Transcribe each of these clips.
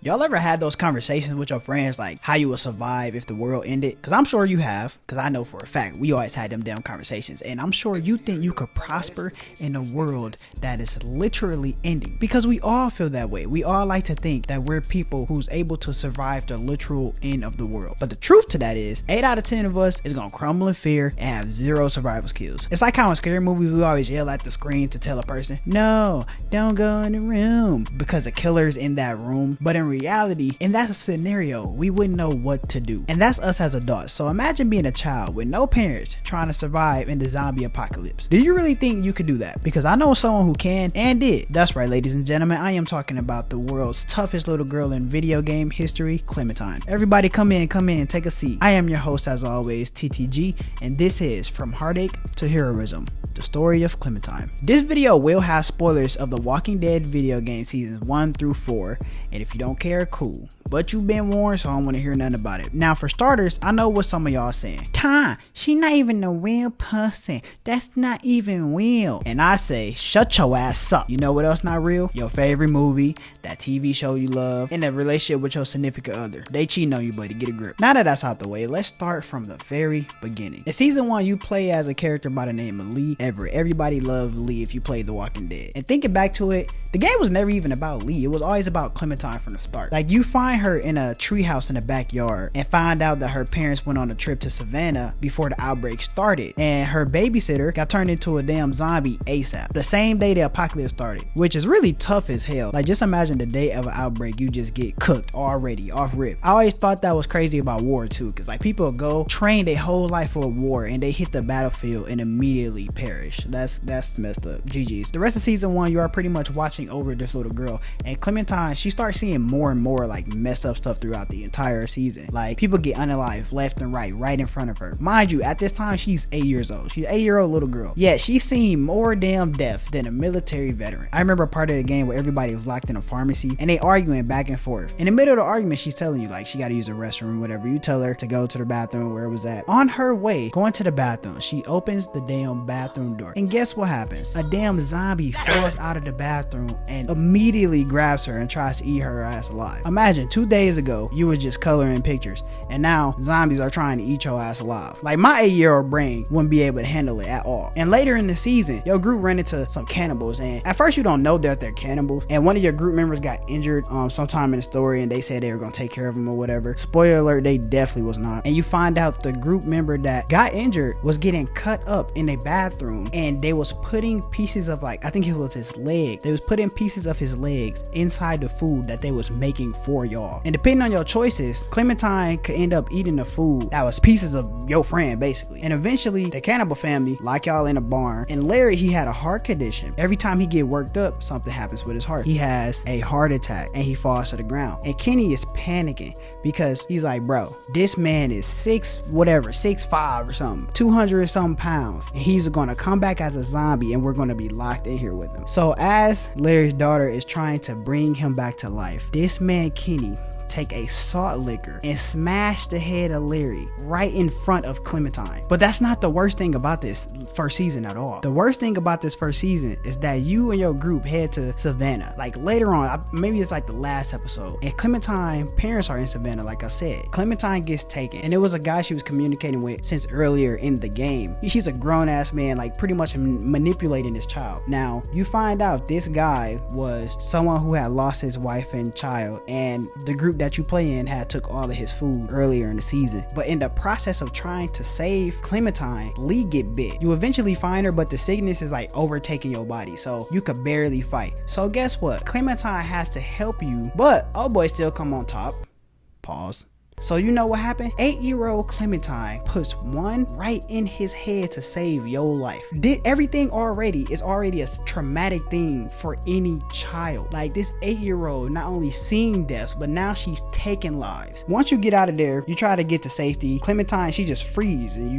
Y'all ever had those conversations with your friends like how you would survive if the world ended? Because I'm sure you have, because I know for a fact we always had them damn conversations, and I'm sure you think you could prosper in a world that is literally ending, because we all feel that way. We all like to think that we're people who's able to survive the literal end of the world, but the truth to that is 8 out of 10 of us is gonna crumble in fear and have zero survival skills. It's like how in scary movies we always yell at the screen to tell a person, no, don't go in the room, because the killer's in that room. But in reality, in that scenario, we wouldn't know what to do. And that's us as adults. So imagine being a child with no parents trying to survive in the zombie apocalypse. Do you really think you could do that? Because I know someone who can and did. That's right, ladies and gentlemen, I am talking about the world's toughest little girl in video game history, Clementine. Everybody come in, take a seat. I am your host as always, TTG, and this is From Heartache to Heroism, the story of Clementine. This video will have spoilers of The Walking Dead video game seasons 1 through 4, and if you don't care, cool. But you've been warned, so I don't want to hear nothing about it. Now, for starters, I know what some of y'all saying. Ty, she not even a real person. That's not even real. And I say, shut your ass up. You know what else not real? Your favorite movie, that TV show you love, and a relationship with your significant other. They cheating on you, buddy. Get a grip. Now that that's out the way, let's start from the very beginning. In season 1, you play as a character by the name of Lee Everett. Everybody loved Lee if you played The Walking Dead. And thinking back to it, the game was never even about Lee. It was always about Clementine from the start. Like, you find her in a treehouse in the backyard and find out that her parents went on a trip to Savannah before the outbreak started, and her babysitter got turned into a damn zombie ASAP, the same day the apocalypse started, which is really tough as hell. Like, just imagine the day of an outbreak, you just get cooked already, off rip. I always thought that was crazy about war too, because like people go train their whole life for a war and they hit the battlefield and immediately perish. That's messed up. GG's. The rest of season 1, you are pretty much watching over this little girl, and Clementine, she starts seeing more and more like messed up stuff throughout the entire season. Like, people get unalived left and right in front of her. Mind you, at this time she's 8 years old. She's an 8-year-old little girl. Yeah, she's seen more damn death than a military veteran. I remember a part of the game where everybody was locked in a pharmacy and they arguing back and forth. In the middle of the argument, she's telling you like she got to use the restroom, whatever. You tell her to go to the bathroom where it was at. On her way going to the bathroom, she opens the damn bathroom door, and guess what happens? A damn zombie falls out of the bathroom and immediately grabs her and tries to eat her ass alive. Imagine 2 days ago you were just coloring pictures, and now zombies are trying to eat your ass alive. Like, my 8-year-old brain wouldn't be able to handle it at all. And later in the season, your group ran into some cannibals, and at first you don't know that they're cannibals, and one of your group members got injured sometime in the story, and they said they were gonna take care of him or whatever. Spoiler alert, they definitely was not. And you find out the group member that got injured was getting cut up in a bathroom, and they was putting pieces of, like, I think it was his leg, they was putting pieces of his legs inside the food that they was making for y'all. And depending on your choices, Clementine could end up eating the food that was pieces of your friend, basically. And eventually the cannibal family lock y'all in a barn, and Larry, he had a heart condition. Every time he get worked up, something happens with his heart. He has a heart attack and he falls to the ground, and Kenny is panicking because he's like, bro, this man is 6'5" or something, 200 and something pounds, and he's gonna come back as a zombie and we're gonna be locked in here with him. So as Larry's daughter is trying to bring him back to life, this man Kenny take a salt liquor and smash the head of Larry right in front of Clementine. But that's not the worst thing about this first season at all. The worst thing about this first season is that you and your group head to Savannah. Like, later on, maybe it's like the last episode, and Clementine's parents are in Savannah. Like I said, Clementine gets taken, and it was a guy she was communicating with since earlier in the game. He's a grown-ass man, like pretty much manipulating this child. Now, you find out this guy was someone who had lost his wife and child, and the group that you play in had took all of his food earlier in the season. But in the process of trying to save Clementine, Lee get bit. You eventually find her, but the sickness is like overtaking your body, so you could barely fight. So guess what? Clementine has to help you, but oh boy, still come on top. Pause. So you know what happened? 8-year-old Clementine puts one right in his head to save your life. Did everything is already a traumatic thing for any child. Like, this 8-year-old not only seen death, but now she's taking lives. Once you get out of there, you try to get to safety. Clementine, she just freezes, and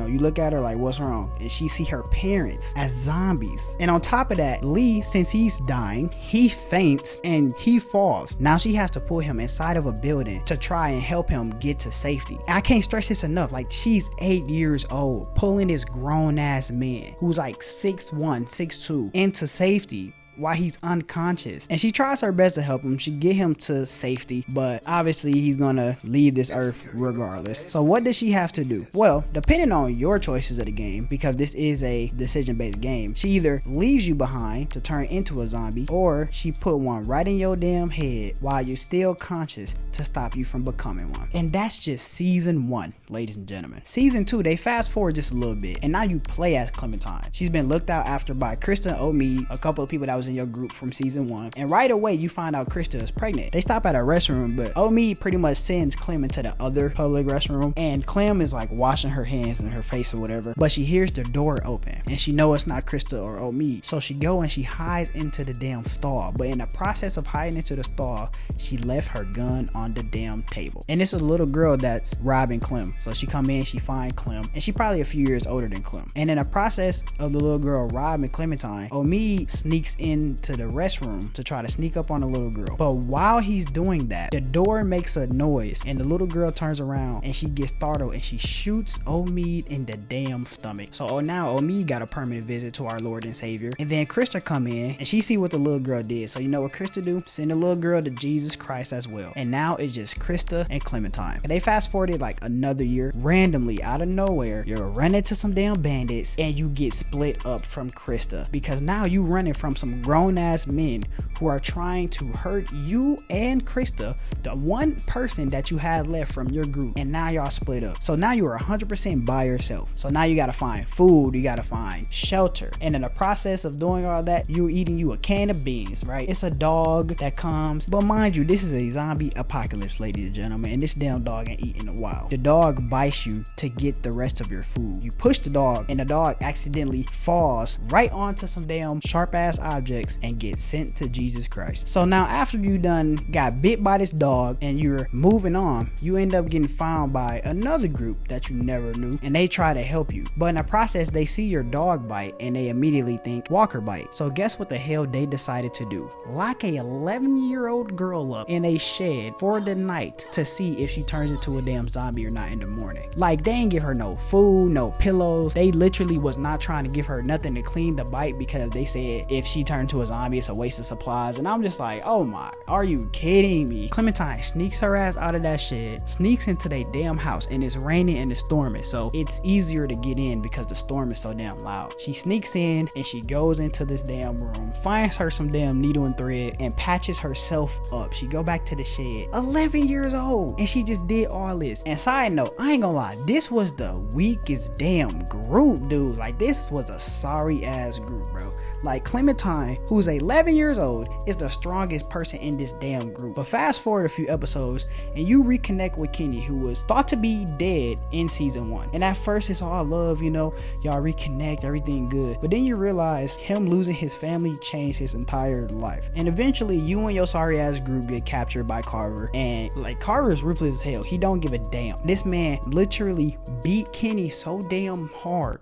you look at her like, what's wrong? And she see her parents as zombies. And on top of that, Lee, since he's dying, he faints and he falls. Now she has to pull him inside of a building to try and help him get to safety. I can't stress this enough. Like, she's 8 years old, pulling this grown ass man who's like 6'1", 6'2" into safety while he's unconscious. And she tries her best to help him. She get him to safety, but obviously he's gonna leave this earth regardless. So what does she have to do? Well, depending on your choices of the game, because this is a decision-based game, she either leaves you behind to turn into a zombie, or she put one right in your damn head while you're still conscious to stop you from becoming one. And that's just season 1, ladies and gentlemen. Season 2, they fast forward just a little bit, and now you play as Clementine. She's been looked out after by Krista and Omid, a couple of people that was in your group from season 1, and right away you find out Krista is pregnant. They stop at a restroom, but Omid pretty much sends Clem into the other public restroom, and Clem is like washing her hands and her face or whatever, but she hears the door open and she know it's not Krista or Omid, so she go and she hides into the damn stall. But in the process of hiding into the stall, she left her gun on the damn table, and it's a little girl that's robbing Clem. So she come in, she find Clem, and she probably a few years older than Clem, and in the process of the little girl robbing Clementine, Omid sneaks into the restroom to try to sneak up on the little girl. But while he's doing that, the door makes a noise and the little girl turns around and she gets startled and she shoots Omid in the damn stomach. So now Omid got a permanent visit to our Lord and Savior. And then Krista come in and she see what the little girl did. So you know what Krista do? Send the little girl to Jesus Christ as well. And now it's just Krista and Clementine. And they fast forwarded like another year. Randomly out of nowhere, you're running to some damn bandits and you get split up from Krista, because now you running from some grown ass men who are trying to hurt you and Krista, the one person that you had left from your group, and now y'all split up. So now you are 100% by yourself. So now you gotta find food, you gotta find shelter, and in the process of doing all that, you're eating you a can of beans, right? It's a dog that comes, but mind you, this is a zombie apocalypse, ladies and gentlemen, and this damn dog ain't eating in a while. The dog bites you to get the rest of your food. You push the dog and the dog accidentally falls right onto some damn sharp ass objects and gets sent to Jesus Christ. So now after you done got bit by this dog and you're moving on, you end up getting found by another group that you never knew, and they try to help you, but in the process they see your dog bite and they immediately think walker bite. So guess what the hell they decided to do? Lock a 11-year-old girl up in a shed for the night to see if she turns into a damn zombie or not in the morning. Like, they ain't give her no food, no pillows. They literally was not trying to give her nothing to clean the bite, because they said if she turned to a zombie it's a waste of supplies. And I'm just like, oh my, are you kidding me? Clementine sneaks her ass out of that shed, sneaks into their damn house, and it's raining and it's storming, so it's easier to get in because the storm is so damn loud. She sneaks in and she goes into this damn room, finds her some damn needle and thread, and patches herself up. She go back to the shed, 11 years old, and she just did all this. And side note, I ain't gonna lie, this was the weakest damn group, dude. Like, this was a sorry ass group, bro. Like, Clementine, who's 11 years old, is the strongest person in this damn group. But fast forward a few episodes and you reconnect with Kenny, who was thought to be dead in season 1. And at first it's all love, you know, y'all reconnect, everything good. But then you realize him losing his family changed his entire life. And eventually you and your sorry ass group get captured by Carver. And like, Carver is ruthless as hell. He don't give a damn. This man literally beat Kenny so damn hard,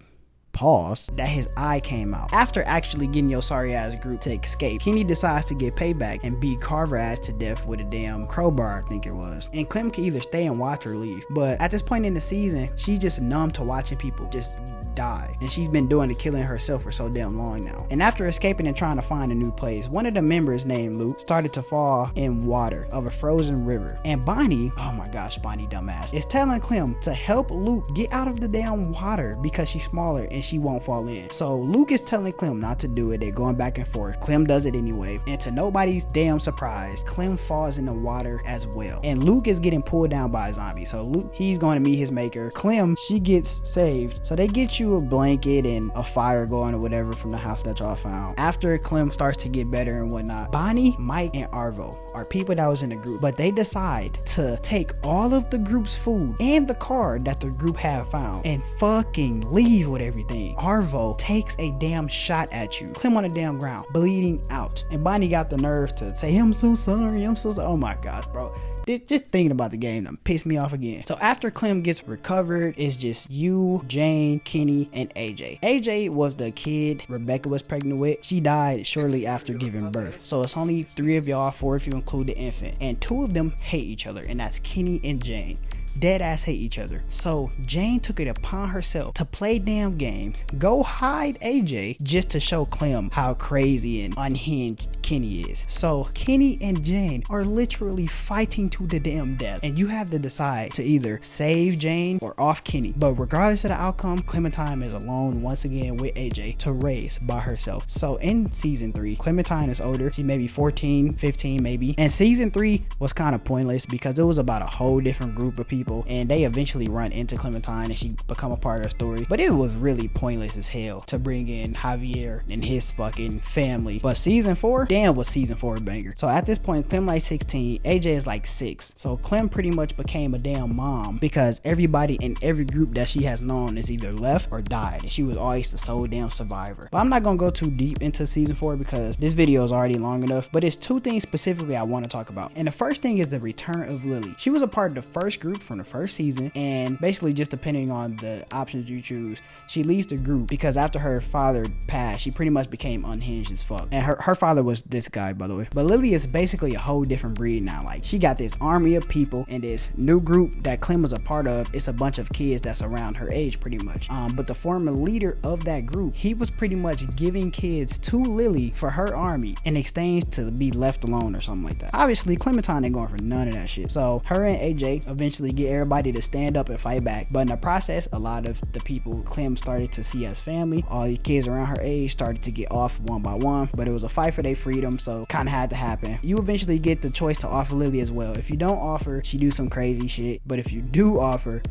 pause, that his eye came out. After actually getting your sorry ass group to escape, Kenny decides to get payback and beat Carver ass to death with a damn crowbar, I think it was. And Clem can either stay and watch or leave, but at this point in the season, she's just numb to watching people just die, and she's been doing the killing herself for so damn long now. And after escaping and trying to find a new place, one of the members named Luke started to fall in water of a frozen river, and Bonnie, oh my gosh, Bonnie dumbass, is telling Clem to help Luke get out of the damn water because she's smaller and she won't fall in. So Luke is telling Clem not to do it. They're going back and forth. Clem does it anyway, and to nobody's damn surprise, Clem falls in the water as well, and Luke is getting pulled down by a zombie. So Luke, he's going to meet his maker. Clem, she gets saved. So they get you a blanket and a fire going or whatever from the house that y'all found. After Clem starts to get better and whatnot, Bonnie, Mike, and Arvo are people that was in the group, but they decide to take all of the group's food and the car that the group had found and fucking leave with everything. Arvo takes a damn shot at you. Clem on the damn ground, bleeding out, and Bonnie got the nerve to say, I'm so sorry, I'm so sorry. Oh my gosh, bro. Just thinking about the game done pissed me off again. So after Clem gets recovered, it's just you, Jane, Kenny, and AJ. AJ was the kid Rebecca was pregnant with. She died shortly after giving birth. So it's only 3 of y'all, 4 if you include the infant. And 2 of them hate each other, and that's Kenny and Jane. Dead ass hate each other. So Jane took it upon herself to play damn games, go hide AJ just to show Clem how crazy and unhinged Kenny is. So Kenny and Jane are literally fighting to the damn death, and you have to decide to either save Jane or off Kenny. But regardless of the outcome, Clementine is alone once again with AJ to raise by herself. So in season 3, Clementine is older. She may be 14, 15 maybe. And season 3 was kind of pointless because it was about a whole different group of people, and they eventually run into Clementine and she become a part of the story. But it was really pointless as hell to bring in Javier and his fucking family. But season 4, damn, was season 4 a banger. So at this point, Clem like 16, AJ is like 6. So Clem pretty much became a damn mom because everybody in every group that she has known is either left or died, and she was always the sole damn survivor. But I'm not gonna go too deep into season 4 because this video is already long enough. But it's 2 things specifically I want to talk about. And the first thing is the return of Lily. She was a part of the first group from the first season, and basically just depending on the options you choose, she leaves the group because after her father passed, she pretty much became unhinged as fuck. And her father was this guy, by the way. But Lily is basically a whole different breed now. Like, she got this army of people, and this new group that Clem was a part of, it's a bunch of kids that's around her age pretty much. But the former leader of that group, he was pretty much giving kids to Lily for her army in exchange to be left alone or something like that. Obviously Clementine ain't going for none of that shit. So her and AJ eventually get everybody to stand up and fight back. But in the process, a lot of the people Clem started to see as family, all the kids around her age started to get off one by one. But it was a fight for their freedom, so kind of had to happen. You eventually get the choice to offer Lily as well. If you don't offer, she do some crazy shit. But if you do offer,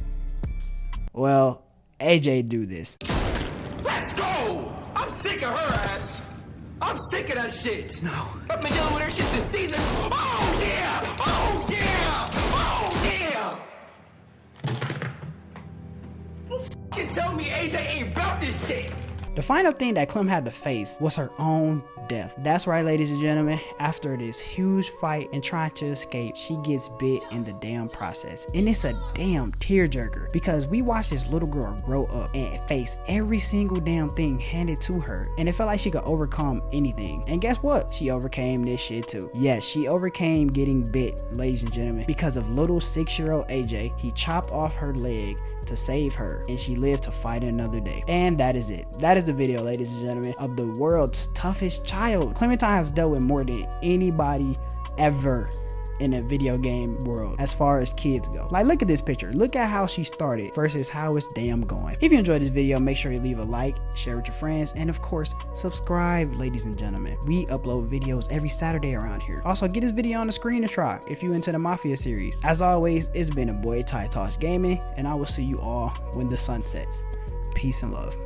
well, AJ do this. Let's go! I'm sick of her ass. I'm sick of that shit. No. I've been dealing with her shit this season. Oh yeah! Oh yeah! Oh yeah! You tell me AJ ain't about this shit. The final thing that Clem had to face was her own death. That's right, ladies and gentlemen. After this huge fight and trying to escape, she gets bit in the damn process. And it's a damn tearjerker because we watched this little girl grow up and face every single damn thing handed to her. And it felt like she could overcome anything. And guess what? She overcame this shit too. Yes, she overcame getting bit, ladies and gentlemen, because of little 6-year-old AJ. He chopped off her leg to save her, and she lived to fight another day. And that is it. That is the video, ladies and gentlemen, of the world's toughest child. Clementine has dealt with more than anybody ever in a video game world as far as kids go. Like, look at this picture. Look at how she started versus how it's damn going. If you enjoyed this video, make sure you leave a like, share with your friends, and of course subscribe, ladies and gentlemen. We upload videos every Saturday around here. Also, get this video on the screen to try if you into the Mafia series. As always, it's been a boy, Ty Toss Gaming, and I will see you all when the sun sets. Peace and love.